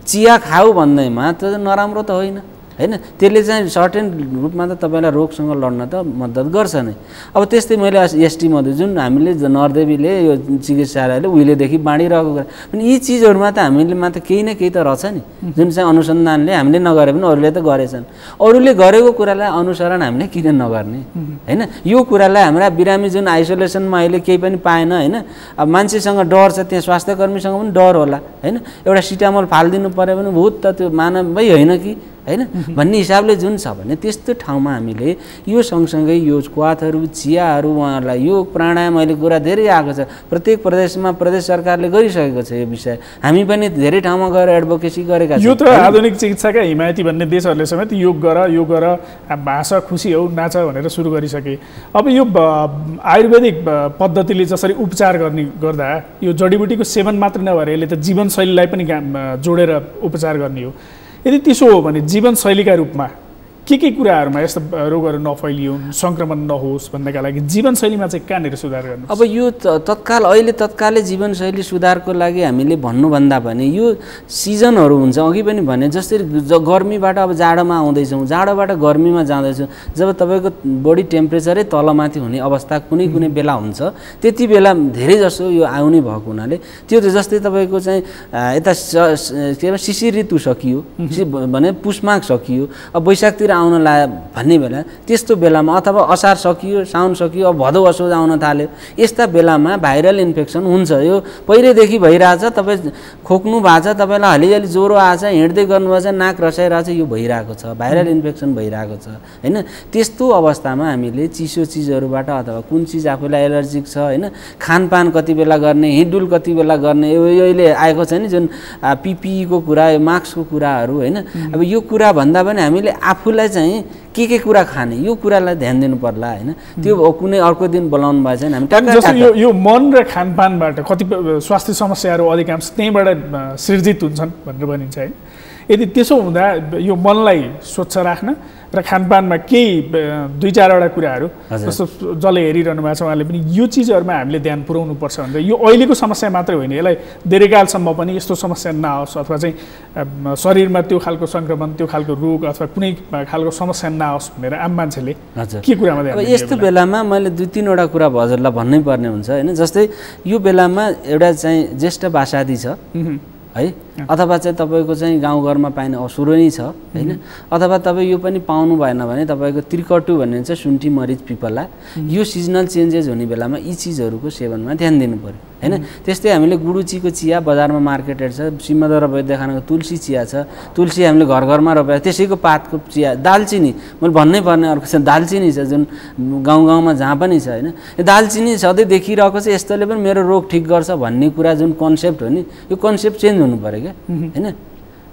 चिया खाऊ भन्दैमा त नराम्रो त होइन होइन, त्यसले चाहिँ सर्टेन रूपमा त तपाईँलाई रोगसँग लड्न त मद्दत गर्छ नै। अब त्यस्तै मैले एसटी मधु जुन हामीले नरदेवीले यो चिकित्सालयले उहिलेदेखि बाँडिरहेको कुरा पनि, यी चिजहरूमा त हामीलेमा त केही न केही त रहेछ नि, जुन चाहिँ अनुसन्धानले हामीले नगरे पनि अरूले त गरेछन्। अरूले गरेको कुरालाई अनुसरण हामीले किन नगर्ने होइन? यो कुरालाई हाम्रा बिरामी जुन आइसोलेसनमा अहिले केही पनि पाएन होइन, अब मान्छेसँग डर छ, त्यहाँ स्वास्थ्यकर्मीसँग पनि डर होला होइन, एउटा सिटामोल फालिदिनु पऱ्यो भने भूत त त्यो मानवै होइन कि होइन भन्ने हिसाबले जुन छ भने त्यस्तो ठाउँमा हामीले यो सँगसँगै यो क्वाथहरू चियाहरू उहाँहरूलाई यो प्राणायाम अहिले कुरा धेरै आएको छ। प्रत्येक प्रदेशमा प्रदेश सरकारले गरिसकेको छ यो विषय, हामी पनि धेरै ठाउँमा गएर एडभोकेसी गरेका छौँ। यो त आधुनिक चिकित्साका हिमायती भन्ने देशहरूले समेत योग गर भाषा खुसी हो नाच भनेर सुरु गरिसके। अब यो आयुर्वेदिक पद्धतिले जसरी उपचार गर्दा यो जडीबुटीको सेवन मात्र नभएर यसले त जीवनशैलीलाई पनि जोडेर उपचार गर्ने हो। यदि त्यसो हो भने जीवनशैलीका रूपमा के कुराहरूमा यस्तो रोगहरू नफैलिउन्, सङ्क्रमण नहोस् भन्नका लागि जीवनशैलीमा चाहिँ कहाँनिर सुधार गर्नु? अब यो तत्कालै जीवनशैली सुधारको लागि हामीले भन्नुभन्दा पनि यो सिजनहरू हुन्छ, अघि पनि भने जसरी गर्मीबाट अब जाडोमा आउँदैछौँ, जाडोबाट गर्मीमा जाँदैछौँ, जब तपाईँको बडी टेम्परेचरै तलमाथि हुने अवस्था कुनै बेला हुन्छ, त्यति बेला धेरै जसो यो आउने भएको हुनाले त्यो जस्तै तपाईँको चाहिँ यता के भन्छ शिशिर ऋतु सकियो भने पुषमाघ सकियो, अब वैशाखतिर आउन लाग्यो भन्ने बेला त्यस्तो बेलामा अथवा असार सकियो साउन सकियो अब भदौ असोज आउन थाल्यो, यस्ता बेलामा भाइरल इन्फेक्सन हुन्छ। यो पहिलेदेखि भइरहेछ, तपाईँ खोक्नु भएको छ, तपाईँलाई हलिअलि ज्वरो आएछ, हिँड्दै गर्नुभएको छ, नाक रसाइरहेछ, यो भइरहेको छ, भाइरल इन्फेक्सन भइरहेको छ होइन। त्यस्तो अवस्थामा हामीले चिसो चिजहरूबाट अथवा कुन चिज आफूलाई एलर्जिक छ होइन, खानपान कति बेला गर्ने, हिँडडुल कति बेला गर्ने, अहिले आएको छ नि जुन पिपिईको कुरा, यो मास्कको कुराहरू होइन। अब यो कुरा भन्दा पनि हामीले आफूलाई चाहिँ के कुरा खाने यो कुरालाई ध्यान दिनु पर्ला होइन। त्यो कुनै अर्को दिन बोलाउनु भएको छैन हामी। यो मन र खानपानबाट कतिपय स्वास्थ्य समस्याहरू अधिकांश त्यहीँबाट सृजित हुन्छन् भनेर भनिन्छ है। यदि त्यसो हुँदा यो मनलाई स्वच्छ राख्न र खानपानमा केही 2-4वटा कुराहरू जस्तो जसले हेरिरहनु भएको छ उहाँले पनि यो चिजहरूमा हामीले ध्यान पुर्याउनुपर्छ भनेर यो अहिलेको समस्या मात्रै होइन यसलाई दीर्घकालसम्म पनि यस्तो समस्या नआओस् अथवा चाहिँ शरीरमा त्यो खालको सङ्क्रमण त्यो खालको रोग अथवा कुनै खालको समस्या नआओस् भनेर आम मान्छेले के कुरामा ध्यान दिनु? यस्तो बेलामा मैले 2-3वटा कुरा हजुरलाई भन्नै पर्ने हुन्छ होइन। जस्तै यो बेलामा एउटा चाहिँ ज्येष्ठ बासादी छ है, अथवा चाहिँ तपाईँको चाहिँ गाउँघरमा पाइने असुरो नै छ होइन, अथवा तपाईँ यो पनि पाउनु भएन भने तपाईँको त्रिकटु भन्ने चाहिँ शुन्ठी मरिच पिपला यो सिजनल चेन्जेस हुने बेलामा यी चिजहरूको सेवनमा ध्यान दिनु पर्यो होइन। त्यस्तै हामीले गुडुचीको चिया बजारमा मार्केटेड छ, सिंहदरा वैद्यखानाको तुलसी चिया छ, तुलसी हामीले घर घरमा रोपेर त्यसैको पातको चिया, दालचिनी मैले भन्नै पर्ने अर्को छ दालचिनी छ जुन गाउँ गाउँमा जहाँ पनि छ होइन। यो दालचिनी सधैँ देखिरहेको छ यस्तोले पनि मेरो रोग ठिक गर्छ भन्ने कुरा जुन कन्सेप्ट हो नि यो कन्सेप्ट चेन्ज हुनु पऱ्यो क्या होइन।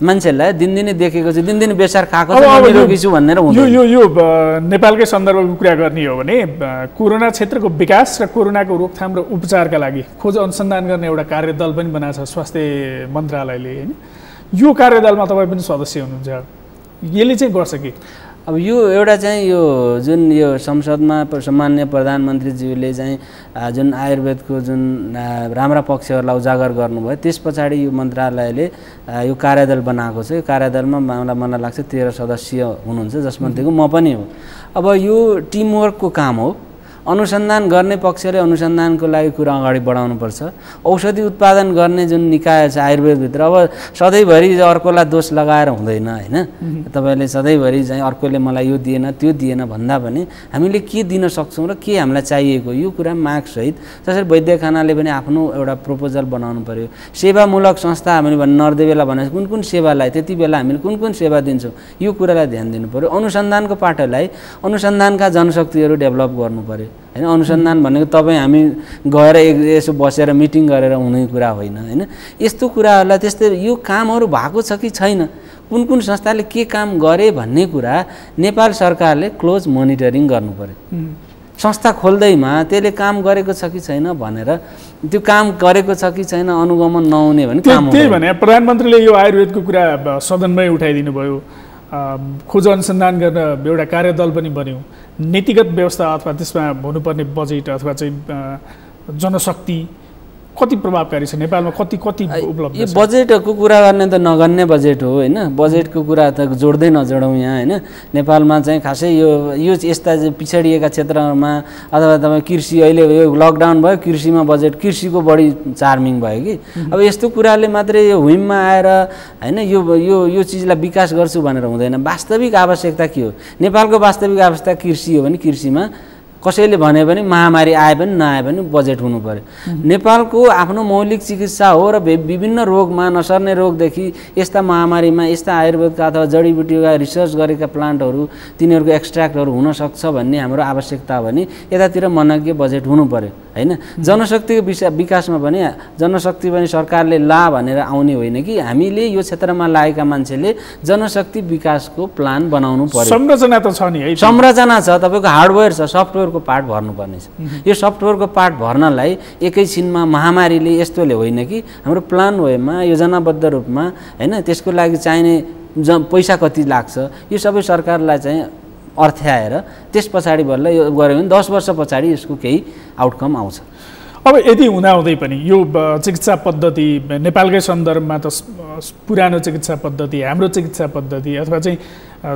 मान्छेहरूलाई दिनदिनै देखेको छ दिनदिनै बेसार खाएको छ रोगी छु भनेर यो यो यो नेपालकै सन्दर्भको कुरा गर्ने हो भने कोरोना क्षेत्रको विकास र कोरोनाको रोकथाम र उपचारका लागि खोज अनुसन्धान गर्ने एउटा कार्यदल पनि बनाएको छ स्वास्थ्य मन्त्रालयले होइन। यो कार्यदलमा तपाईँ पनि सदस्य हुनुहुन्छ, यसले चाहिँ गर्छ कि? अब यो एउटा चाहिँ यो जुन यो संसदमा सम्माननीय प्रधानमन्त्रीज्यूले चाहिँ जुन आयुर्वेदको जुन राम्रा पक्षहरूलाई उजागर गर्नुभयो त्यस पछाडि यो मन्त्रालयले यो कार्यदल बनाएको छ। यो कार्यदलमा मलाई लाग्छ 13 सदस्य हुनुहुन्छ जसमध्येको म पनि हो। अब यो टिमवर्कको काम हो। अनुसन्धान गर्ने पक्षले अनुसन्धानको लागि कुरा अगाडि बढाउनुपर्छ। औषधि उत्पादन गर्ने जुन निकाय छ आयुर्वेदभित्र अब सधैँभरि अर्कोलाई दोष लगाएर हुँदैन होइन। तपाईँले सधैँभरि चाहिँ अर्कोले मलाई यो दिएन त्यो दिएन भन्दा पनि हामीले के दिन सक्छौँ र के हामीलाई चाहिएको यो कुरा मागसहित जसरी वैद्यखानाले पनि आफ्नो एउटा प्रपोजल बनाउनु पर्यो। सेवामूलक संस्था हामीले नर्देवेला भने कुन कुन सेवालाई त्यति बेला हामीले कुन कुन सेवा दिन्छौँ यो कुरालाई ध्यान दिनु पर्यो। अनुसन्धानको पाटोलाई अनुसन्धानका जनशक्तिहरू डेभलप गर्नु पर्यो होइन। अनुसन्धान भनेको तपाईँ हामी गएर यसो बसेर मिटिङ गरेर हुने कुरा होइन होइन। यस्तो कुराहरूलाई त्यस्तै यो कामहरू भएको छ कि छैन, कुन कुन संस्थाले के काम गरे भन्ने कुरा नेपाल सरकारले क्लोज मोनिटरिङ गर्नु पर्यो। संस्था खोल्दैमा त्यसले काम गरेको छ कि छैन भनेर त्यो काम गरेको छ कि छैन अनुगमन नहुने भने काम त्यही भने प्रधानमन्त्रीले यो आयुर्वेदको कुरा सदनमै उठाइदिनु भयो। खोज अनुसन्धान गर्न एउटा कार्यदल पनि बन्यो। नीतिगत व्यवस्था अथवा त्यसमा हुनुपर्ने बजेट अथवा चाहिँ जनशक्ति कति प्रभावकारी छ नेपालमा, कति उपलब्ध छ? यो बजेटको कुरा गर्ने त नगन्ने बजेट हो होइन। बजेटको कुरा त जोड्दै नजोडौँ यहाँ होइन। नेपालमा चाहिँ खासै यो यस्ता पिछडिएका क्षेत्रहरूमा अथवा तपाईँ कृषि अहिले यो लकडाउन भयो कृषिमा बजेट कृषिको बढी चार्मिङ भयो कि। अब यस्तो कुराले मात्रै यो हुइममा आएर होइन यो यो यो चिजलाई विकास गर्छु भनेर हुँदैन। वास्तविक आवश्यकता के हो? नेपालको वास्तविक आवश्यकता कृषि हो भने कृषिमा कसैले भने पनि महामारी आए पनि नआए पनि बजेट हुनु पर्यो। नेपालको आफ्नो मौलिक चिकित्सा हो र विभिन्न रोगमा नसर्ने रोगदेखि यस्ता महामारीमा यस्ता आयुर्वेदका अथवा जडीबुटीका रिसर्च गरेका प्लान्टहरू तिनीहरूको एक्सट्र्याक्टहरू हुनसक्छ भन्ने हाम्रो आवश्यकता हो भने यतातिर मनज्ञ बजेट हुनु पर्यो होइन। जनशक्तिको विकासमा पनि जनशक्ति पनि सरकारले ला भनेर आउने होइन कि हामीले यो क्षेत्रमा लागेका मान्छेले जनशक्ति विकासको प्लान बनाउनु पर्यो। संरचना त छ नि है, संरचना छ, तपाईँको हार्डवेयर छ, सफ्टवेयरको पार्ट भर्नुपर्ने छ। यो सफ्टवेयरको पार्ट भर्नलाई एकैछिनमा महामारीले यस्तोले होइन कि हाम्रो प्लान वेमा योजनाबद्ध रूपमा होइन त्यसको लागि चाहिने पैसा कति लाग्छ यो सबै सरकारलाई चाहिँ अर्थ्याएर त्यस पछाडि बल्ल यो गऱ्यो भने 10 वर्ष पछाडि यसको केही आउटकम आउँछ। अब यदि हुँदाहुँदै पनि यो चिकित्सा पद्धति नेपालकै सन्दर्भमा त पुरानो चिकित्सा पद्धति हाम्रो चिकित्सा पद्धति अथवा चाहिँ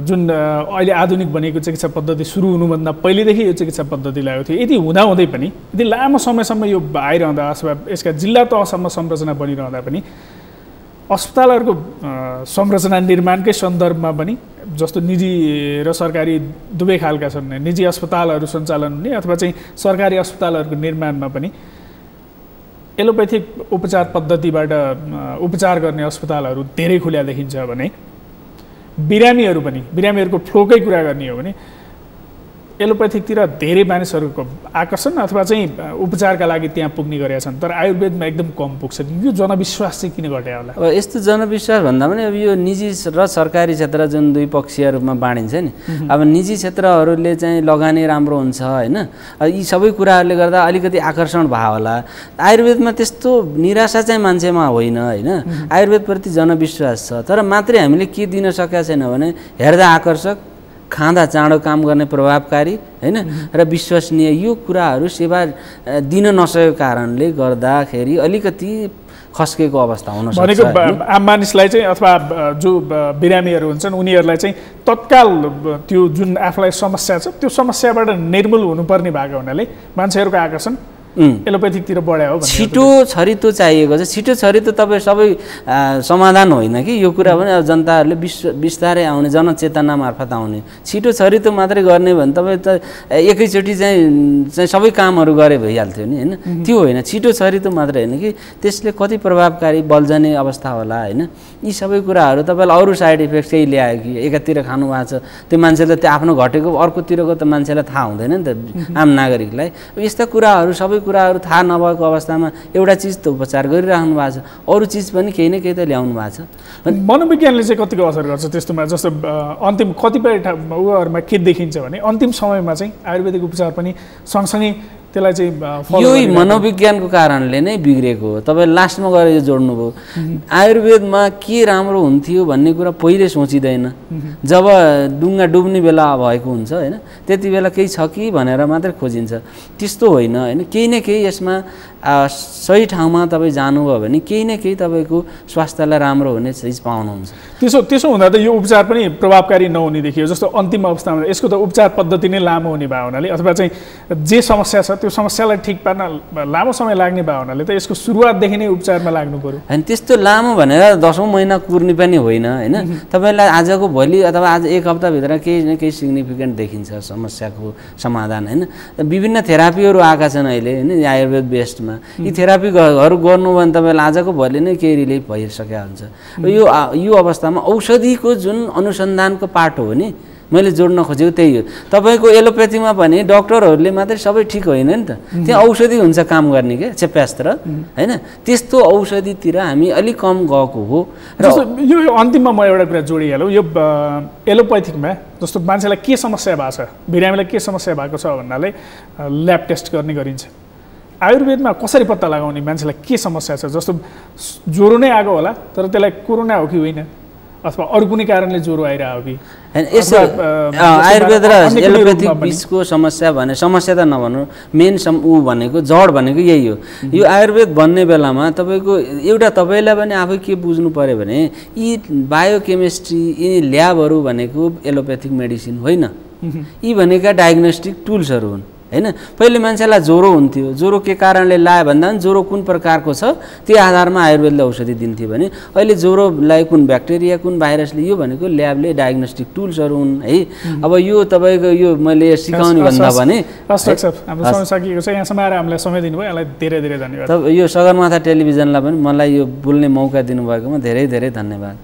जुन अहिले आधुनिक बनेको चिकित्सा पद्धति सुरु हुनुभन्दा पहिलेदेखि यो चिकित्सा पद्धति लागेको थियो। यदि हुँदाहुँदै पनि यदि लामो समयसम्म यो आइरहँदा अथवा यसका जिल्ला तहसम्म संरचना बनिरहँदा पनि अस्पतालहरूको संरचना निर्माणकै सन्दर्भमा पनि जस्तो निजी र सरकारी दुवै खालका छन्। निजी अस्पतालहरू सञ्चालन हुने अथवा चाहिँ सरकारी अस्पतालहरूको निर्माणमा पनि एलोपेथिक उपचार पद्धतिबाट उपचार गर्ने अस्पतालहरू धेरै खुला देखिन्छ भने बिरामीहरूको फ्लोकै कुरा गर्ने हो भने एलोप्याथिकतिर धेरै मानिसहरूको आकर्षण अथवा चाहिँ उपचारका लागि त्यहाँ पुग्ने गरेका छन्, तर आयुर्वेदमा एकदम कम पुग्छन्। यो जनविश्वास चाहिँ किन घट्यो होला? अब यस्तो जनविश्वास भन्दा पनि अब यो निजी र सरकारी क्षेत्र जुन दुई पक्षीय रूपमा बाँडिन्छ नि, अब निजी क्षेत्रहरूले चाहिँ लगानी राम्रो हुन्छ होइन, यी सबै कुराहरूले गर्दा अलिकति आकर्षण भयो होला। आयुर्वेदमा त्यस्तो निराशा चाहिँ मान्छेमा होइन होइन, आयुर्वेदप्रति जनविश्वास छ। तर मात्रै हामीले के दिन सकेका छैन भने हेर्दा आकर्षक, खाँदा चाँडो काम गर्ने प्रभावकारी होइन र विश्वसनीय यो कुराहरू सेवा दिन नसकेको कारणले गर्दाखेरि अलिकति खस्केको अवस्था हुन सक्छ। भनेको आम मानिसलाई चाहिँ अथवा जो बिरामीहरू हुन्छन् उनीहरूलाई चाहिँ तत्काल त्यो जुन आफूलाई समस्या छ त्यो समस्याबाट निर्मूल हुनुपर्ने भएको हुनाले मान्छेहरूको आकर्षण एलोप्याथिकतिर बढ्यो हो। छिटो छरितो चाहिएको छ, छिटो छरितो तपाईँ सबै समाधान होइन कि यो कुरा पनि अब जनताहरूले बिस्तारै आउने जनचेतना मार्फत आउने, छिटो छरितो मात्रै गर्ने भने तपाईँ त एकैचोटि चाहिँ सबै कामहरू गरे भइहाल्थ्यो नि होइन, त्यो होइन। छिटो छरितो मात्रै होइन कि त्यसले कति प्रभावकारी बल्झने अवस्था होला होइन, यी सबै कुराहरू तपाईँलाई अरू साइड इफेक्ट केही ल्यायो कि एकातिर खानु भएको छ त्यो मान्छेले त्यो आफ्नो घटेको अर्कोतिरको त मान्छेलाई थाहा हुँदैन नि त आम नागरिकलाई। यस्ता कुराहरू सबै कुराहरू थाहा नभएको अवस्थामा एउटा चिज त उपचार गरिराख्नु भएको छ, अरू चिज पनि केही न केही त ल्याउनु भएको छ। मनोविज्ञानले चाहिँ कतिको असर गर्छ त्यस्तोमा? जस्तो अन्तिम कतिपय उयोहरूमा के देखिन्छ भने अन्तिम समयमा चाहिँ आयुर्वेदिक उपचार पनि सँगसँगै त्यसलाई चाहिँ यही मनोविज्ञानको कारणले नै बिग्रेको हो। तपाईँ लास्टमा गएर यो जोड्नुभयो, आयुर्वेदमा के राम्रो हुन्थ्यो भन्ने कुरा पहिले सोचिँदैन, जब डुङ्गा डुब्ने बेला भएको हुन्छ होइन त्यति बेला केही छ कि भनेर मात्रै खोजिन्छ। त्यस्तो होइन होइन, केही न केही यसमा सही ठाउँमा तपाईँ जानुभयो भने केही न केही तपाईँको स्वास्थ्यलाई राम्रो हुने चिज पाउनुहुन्छ। त्यसो हुँदा त यो उपचार पनि प्रभावकारी नहुने देखियो। जस्तो अन्तिम अवस्थामा यसको त उपचार पद्धति नै लामो हुने भयो हुनाले अथवा चाहिँ जे समस्या छ त्यो समस्यालाई ठिक पार्न लामो समय लाग्ने भयो हुनाले त यसको सुरुवातदेखि नै उपचारमा लाग्नु पर्यो। होइन त्यस्तो लामो भनेर 10औँ महिना कुर्ने पनि होइन होइन, तपाईँलाई आजको भोलि अथवा आज एक हप्ताभित्र केही न केही सिग्निफिकेन्ट देखिन्छ समस्याको समाधान होइन। विभिन्न थेरापीहरू आएका छन् अहिले होइन आयुर्वेद बेस्डमा, यी थेरापीहरू गर्नु भने तपाईँलाई आजको भोलि नै केही रिलिफ भइसकेको हुन्छ। यो अवस्थामा औषधिको जुन अनुसन्धानको पाटो हो नि मैले जोड्न खोजेको त्यही हो। तपाईँको एलोप्याथीमा पनि डक्टरहरूले मात्रै सबै ठिक होइन नि त, त्यहाँ औषधि हुन्छ काम गर्ने के चेप्यास्त्र होइन, त्यस्तो औषधितिर हामी अलिक कम गएको हो। र यो अन्तिममा म एउटा कुरा जोडिहालौँ, यो एलोप्याथिकमा जस्तो मान्छेलाई के समस्या भएको छ, बिरामीलाई के समस्या भएको छ भन्नाले ल्याब टेस्ट गर्ने गरिन्छ। आयुर्वेदमा कसरी पत्ता लगाउने मान्छेलाई के समस्या छ? जस्तो ज्वरो नै आएको होला तर त्यसलाई कोरोना हो कि होइन अथवा अरू कुनै कारणले ज्वरो आइरहेको कि यसो आयुर्वेद र एलोप्याथिक बिचको समस्या भने समस्या त नभनौँ, मेन भनेको जड भनेको यही हो। यो आयुर्वेद भन्ने बेलामा तपाईँको एउटा तपाईँलाई पनि आफै के बुझ्नु पऱ्यो भने यी बायोकेमिस्ट्री यी ल्याबहरू भनेको एलोप्याथिक मेडिसिन होइन, यी भनेका डायग्नोस्टिक टुल्सहरू हुन् होइन। पहिले मान्छेलाई ज्वरो हुन्थ्यो, ज्वरो के कारणले लायो भन्दा पनि ज्वरो कुन प्रकारको छ त्यो आधारमा आयुर्वेदले औषधि दिन्थ्यो भने अहिले ज्वरोलाई कुन ब्याक्टेरिया कुन भाइरसले यो भनेको ल्याबले डायग्नोस्टिक टुल्सहरू हुन् है। अब यो तपाईँको यो मैले सिकाउने भन्दा भने हाम्रो समय सकिएको छ, यहाँसम्म आएर हामीलाई समय दिनुभयो यसलाई धेरै धेरै धन्यवाद। यो सगरमाथा टेलिभिजनलाई पनि मलाई यो बोल्ने मौका दिनुभएकोमा धेरै धेरै धन्यवाद।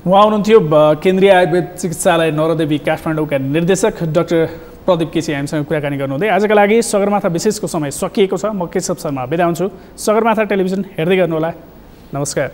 उहाँ हुनुहुन्थ्यो केन्द्रीय आयुर्वेद चिकित्सालय नवरदेवी काठमाडौँका निर्देशक डाक्टर प्रदीप केसी हामीसँग कुराकानी गर्नुहुँदै। आजका लागि सगरमाथा विशेषको समय सकिएको छ। म केशव शर्मा बिदा हुन्छु। सगरमाथा टेलिभिजन हेर्दै गर्नुहोला। नमस्कार।